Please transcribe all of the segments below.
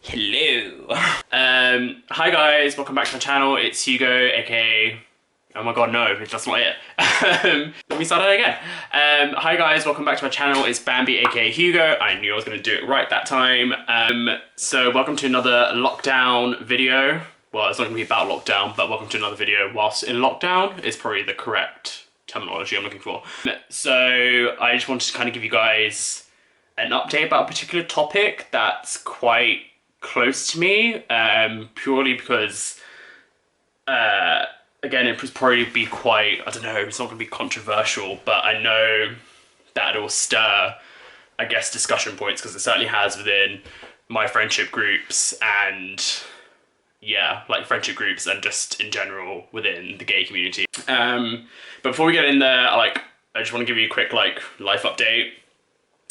Hello. Hi guys, welcome back to my channel. It's Hugo, aka... Oh my god, no, that's not it. Let me start it again. Hi guys, welcome back to my channel. It's Bambi, aka Hugo. I knew I was going to do it right that time. So welcome to another lockdown video. Well, it's not going to be about lockdown, but welcome to another video whilst in lockdown is probably the correct terminology I'm looking for. So I just wanted to kind of give you guys an update about a particular topic that's quite close to me, purely because again, it would probably be quite, I don't know, it's not going to be controversial, but I know that it will stir, I guess, discussion points, because it certainly has within my friendship groups and yeah, like friendship groups and just in general within the gay community. But before we get in there, I just want to give you a quick life update.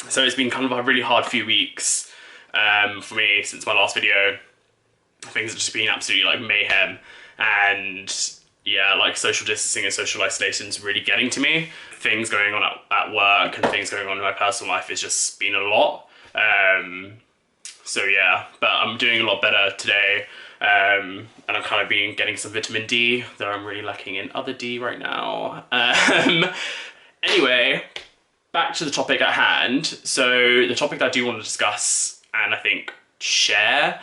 So it's been kind of a really hard few weeks for me since my last video. Things have just been absolutely mayhem, and yeah, social distancing and social isolation is really getting to me. Things going on at work and things going on in my personal life has just been a lot. So yeah, but I'm doing a lot better today. And I'm kind of been getting some vitamin D, though I'm really lacking in other D right now. Anyway, back to the topic at hand. So the topic that I do want to discuss and I think share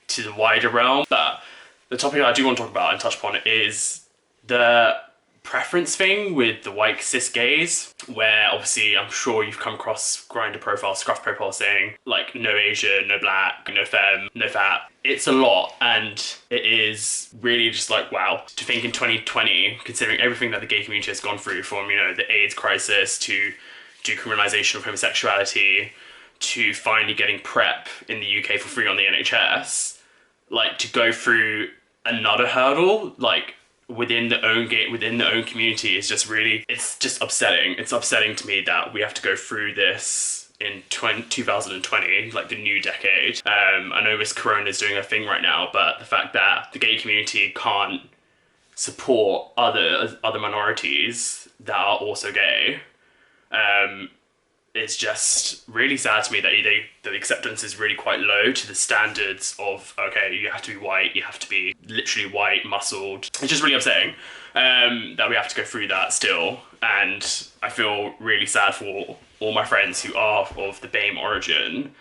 to the wider realm, but the topic that I do want to talk about and touch upon is the preference thing with the white cis gays, where obviously I'm sure you've come across Grindr profiles, Scruff profiles saying no Asian, no black, no femme, no fat. It's a lot, and it is really just wow to think in 2020, considering everything that the gay community has gone through, from the AIDS crisis to decriminalisation of homosexuality to finally getting PrEP in the UK for free on the NHS, to go through another hurdle within the own community is just really, it's just upsetting. It's upsetting to me that we have to go through this in 2020, the new decade. I know Miss Corona is doing her thing right now, but the fact that the gay community can't support other minorities that are also gay, it's just really sad to me that the acceptance is really quite low to the standards of, okay, you have to be white, you have to be literally white, muscled. It's just really upsetting that we have to go through that still. And I feel really sad for all my friends who are of the BAME origin,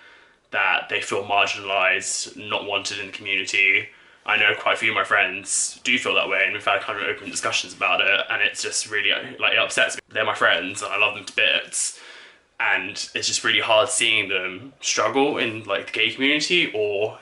that they feel marginalised, not wanted in the community. I know quite a few of my friends do feel that way, and we've had kind of open discussions about it, and it's just really, it upsets me. They're my friends, and I love them to bits. And it's just really hard seeing them struggle in the gay community or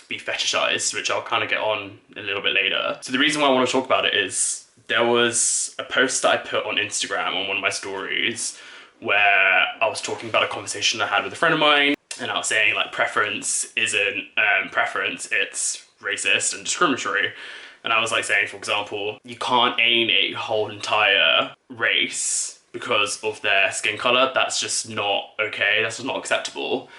be fetishized, which I'll kind of get on a little bit later. So the reason why I want to talk about it is there was a post that I put on Instagram on one of my stories where I was talking about a conversation I had with a friend of mine, and I was saying preference isn't preference, it's racist and discriminatory. And I was saying, for example, you can't alienate a whole entire race because of their skin color. That's just not okay. That's just not acceptable.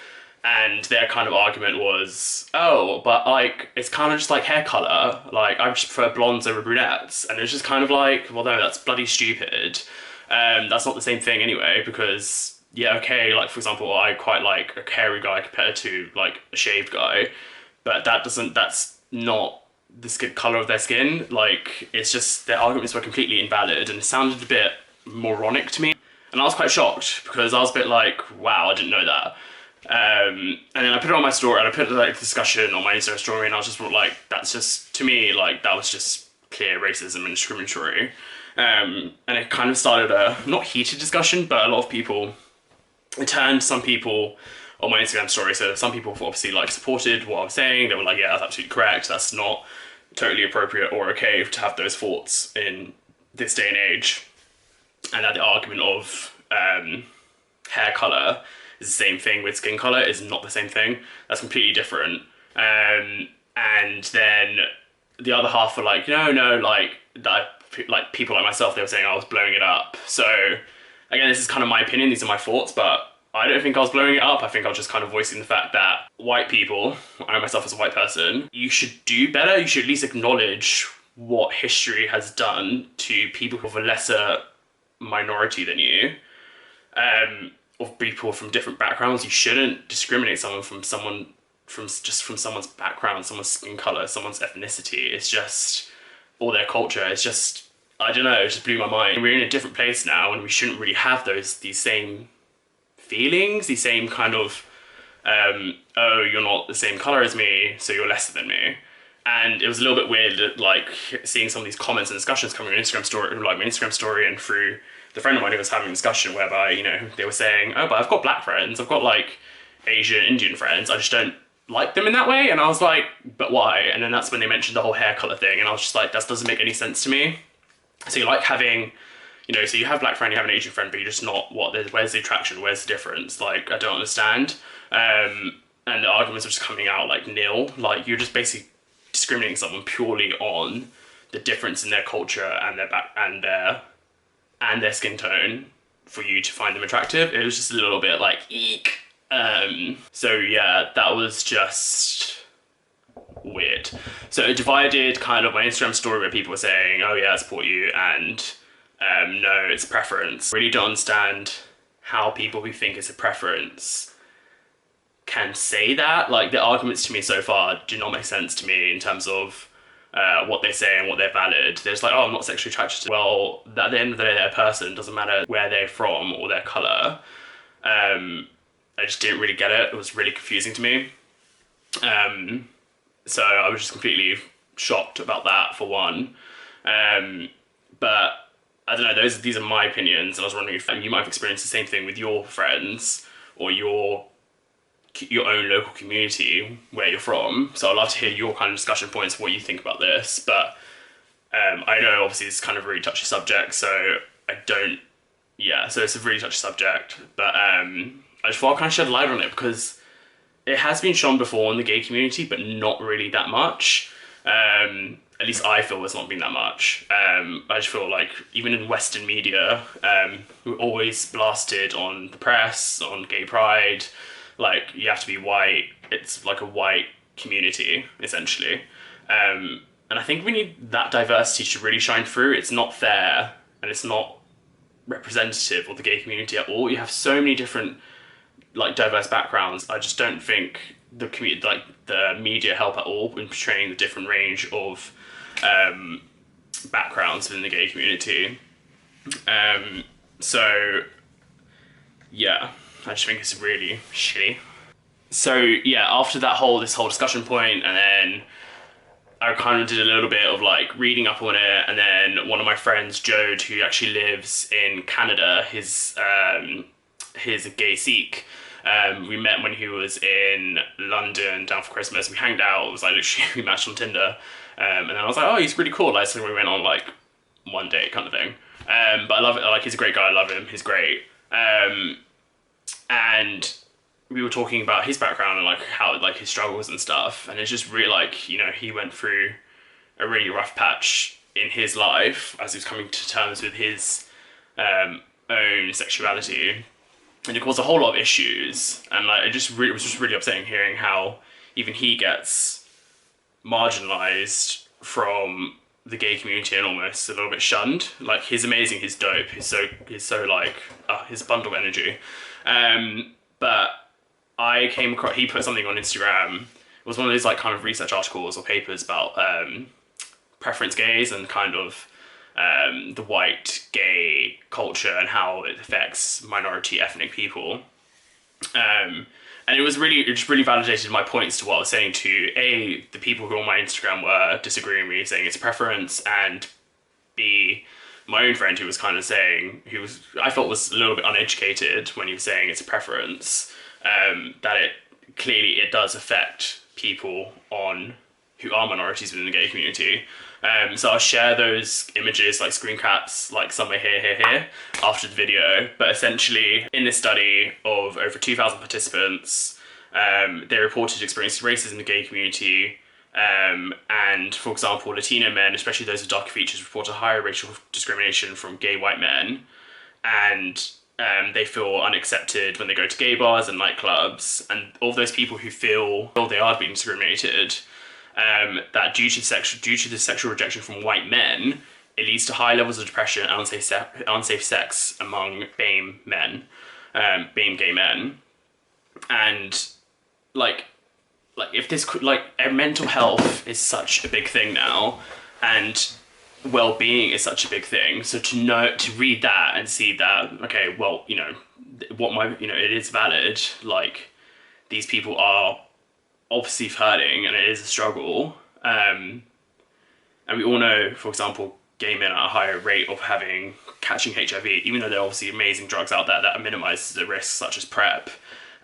And their kind of argument was, oh, but it's kind of just hair color. I just prefer blondes over brunettes. And it's just kind of well, no, that's bloody stupid. That's not the same thing anyway, because yeah, okay, for example, I quite like a hairy guy compared to a shaved guy, but that's not the skin color of their skin. It's just their arguments were completely invalid, and it sounded a bit moronic to me, and I was quite shocked, because I was a bit wow, I didn't know that. And then I put it on my story, and I put a discussion on my Instagram story, and I was just that's just, to me, that was just clear racism and discriminatory. And it kind of started a not heated discussion, but a lot of people, it turned some people on my Instagram story, so some people obviously supported what I was saying. They were yeah, that's absolutely correct, that's not totally appropriate or okay to have those thoughts in this day and age. And that the argument of hair color is the same thing with skin color is not the same thing. That's completely different. And then the other half were that people like myself, they were saying I was blowing it up. So again, this is kind of my opinion, these are my thoughts, but I don't think I was blowing it up. I think I was just kind of voicing the fact that white people, I myself as a white person, you should do better. You should at least acknowledge what history has done to people of a lesser minority than you, of people from different backgrounds. You shouldn't discriminate someone from someone from someone's background, someone's skin color, someone's ethnicity. It's just, or their culture. It's just, I don't know, it just blew my mind. We're in a different place now, and we shouldn't really have these same feelings, these same kind of, oh, you're not the same color as me, so you're lesser than me. And it was a little bit weird, like, seeing some of these comments and discussions coming on Instagram story, like my Instagram story, and through the friend of mine who was having a discussion whereby, you know, they were saying, oh, but I've got black friends, I've got like Asian, Indian friends, I just don't like them in that way. And I was like, but why? And then that's when they mentioned the whole hair color thing, and I was just like, that doesn't make any sense to me. So you like having, you know, so you have black friend, you have an Asian friend, but you're just not, where's the attraction, where's the difference? Like, I don't understand. And the arguments are just coming out like nil. Like, you're just basically discriminating someone purely on the difference in their culture and their skin tone for you to find them attractive. It was just a little bit like, eek. So yeah, that was just weird. So it divided kind of my Instagram story where people were saying, oh yeah, I support you, and no, it's preference. Really don't understand how people who think it's a preference can say that. Like, the arguments to me so far do not make sense to me in terms of what they say and what they're valid. They're just like, oh, I'm not sexually attracted to. Well, at the end of the day, they're a person. Doesn't matter where they're from or their colour. I just didn't really get it. It was really confusing to me. So I was just completely shocked about that, for one. But I don't know, these are my opinions, and I was wondering if you might have experienced the same thing with your friends or your own local community where you're from. So I'd love to hear your kind of discussion points, what you think about this. But I know obviously it's kind of a really touchy subject, so so it's a really touchy subject, but I just thought I'd kind of shed light on it, because it has been shown before in the gay community, but not really that much. At least I feel it's not been that much. I just feel like even in Western media, we're always blasted on the press, on gay pride, like, you have to be white. It's like a white community, essentially. And I think we need that diversity to really shine through. It's not fair, and it's not representative of the gay community at all. You have so many different, like, diverse backgrounds. I just don't think the community, like, the media help at all in portraying the different range of backgrounds within the gay community. So yeah, I just think it's really shitty. So yeah, after this whole discussion point, and then I kind of did a little bit of like reading up on it, and then one of my friends, Jode, who actually lives in Canada, he's a gay Sikh. We met when he was in London down for Christmas. We hanged out. It was like literally we matched on Tinder, and then I was like, oh, he's really cool. Like, so we went on like one date kind of thing. But I love it. Like, he's a great guy. I love him. He's great. And we were talking about his background and like how, like, his struggles and stuff. And it's just really like, you know, he went through a really rough patch in his life as he was coming to terms with his own sexuality. And it caused a whole lot of issues, and like it was just really upsetting hearing how even he gets marginalized from the gay community and almost a little bit shunned. Like, he's amazing, he's dope, he's so like his bundle of energy. But I came across, he put something on Instagram. It was one of those like kind of research articles or papers about preference gays and kind of the white gay culture and how it affects minority ethnic people. And it just really validated my points to what I was saying to the people who on my Instagram were disagreeing with me, saying it's a preference, and B, my own friend who was kind of saying, I felt was a little bit uneducated when he was saying it's a preference, that it clearly does affect people who are minorities within the gay community. So I'll share those images, like screen caps, like somewhere here, after the video. But essentially, in this study of over 2,000 participants, they reported experiencing racism in the gay community. And for example, Latino men, especially those with darker features, report a higher racial discrimination from gay white men. And they feel unaccepted when they go to gay bars and nightclubs. And all those people who feel they are being discriminated, that due to the sexual rejection from white men, it leads to high levels of depression and unsafe sex among BAME men, BAME gay men. And like if this could, like, mental health is such a big thing now, and well-being is such a big thing. So to read that and see that, okay, well, you know, it is valid. Like, these people are obviously hurting, and it is a struggle. And we all know, for example, gay men are at a higher rate of catching HIV, even though there are obviously amazing drugs out there that minimize the risks, such as PrEP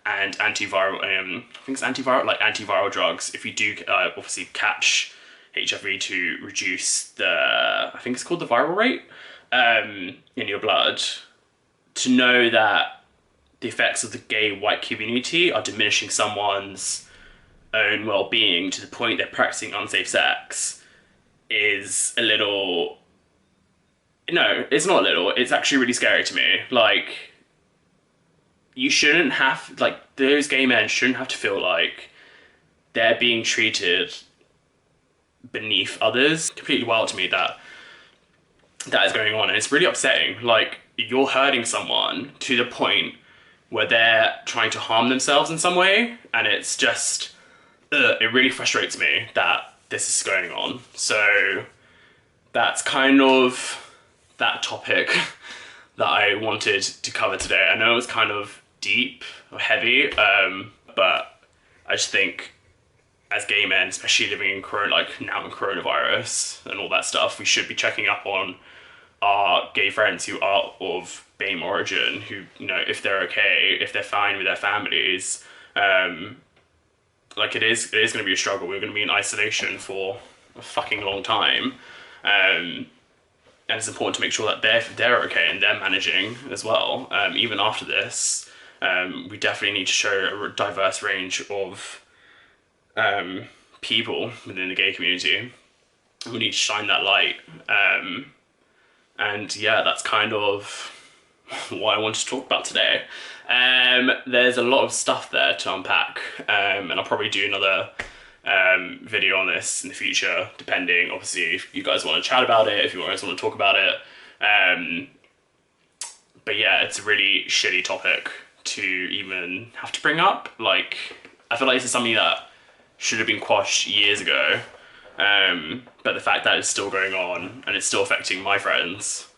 and antiviral. I think it's antiviral drugs. If you do obviously catch HIV, to reduce I think it's called the viral rate in your blood. To know that the effects of the gay white community are diminishing someone's own well-being to the point they're practicing unsafe sex is a little... No, it's not a little. It's actually really scary to me. Like, you shouldn't have... Like, those gay men shouldn't have to feel like they're being treated beneath others. Completely wild to me that is going on, and it's really upsetting. Like, you're hurting someone to the point where they're trying to harm themselves in some way, and it's just... it really frustrates me that this is going on. So that's kind of that topic that I wanted to cover today. I know it was kind of deep or heavy, but I just think as gay men, especially living in now in coronavirus and all that stuff, we should be checking up on our gay friends who are of BAME origin, who, you know, if they're okay, if they're fine with their families. Like, it is going to be a struggle. We're going to be in isolation for a fucking long time. And it's important to make sure that they're okay and they're managing as well. Even after this, we definitely need to show a diverse range of people within the gay community. We need to shine that light. And yeah, that's kind of what I wanted to talk about today. There's a lot of stuff there to unpack, and I'll probably do another video on this in the future, depending, obviously, if you guys want to chat about it, if you guys want to talk about it. But yeah, it's a really shitty topic to even have to bring up. Like, I feel like this is something that should have been quashed years ago, but the fact that it's still going on and it's still affecting my friends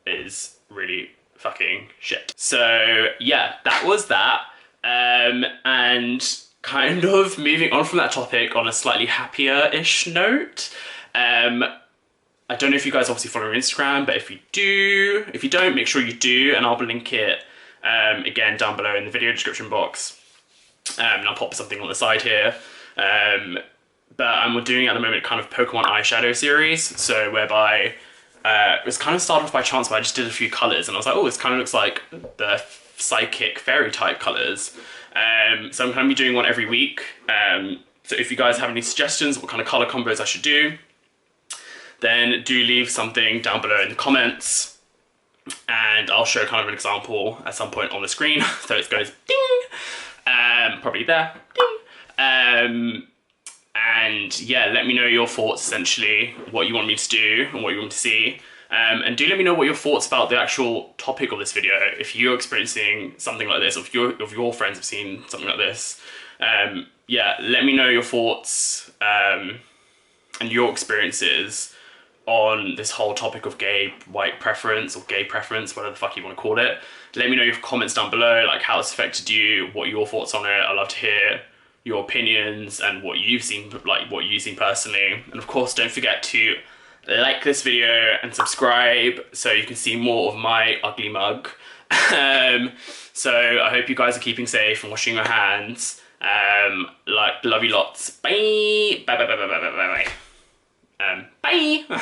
is really fucking shit. So yeah, that was that. And kind of moving on from that topic on a slightly happier-ish note. I don't know if you guys obviously follow me on Instagram, but if you don't, make sure you do, and I'll link it again down below in the video description box. And I'll pop something on the side here. But we're doing at the moment kind of Pokemon eyeshadow series, so whereby it was kind of started off by chance, but I just did a few colours, and I was like, oh, this kind of looks like the psychic fairy type colours. So I'm going to be doing one every week. So if you guys have any suggestions what kind of colour combos I should do, then do leave something down below in the comments, and I'll show kind of an example at some point on the screen. So it goes ding, probably there, ding. And yeah, let me know your thoughts, essentially, what you want me to do and what you want me to see. And do let me know what your thoughts about the actual topic of this video. If you're experiencing something like this, or if your friends have seen something like this, yeah, let me know your thoughts and your experiences on this whole topic of gay white preference, or gay preference, whatever the fuck you want to call it. Let me know your comments down below, like how it's affected you, what your thoughts on it. I'd love to hear your opinions and what you've seen, like what you've seen personally. And of course, don't forget to like this video and subscribe so you can see more of my ugly mug. So I hope you guys are keeping safe and washing your hands. Love you lots. Bye. Bye. Bye. Bye. Bye. Bye. Bye. Bye. Bye.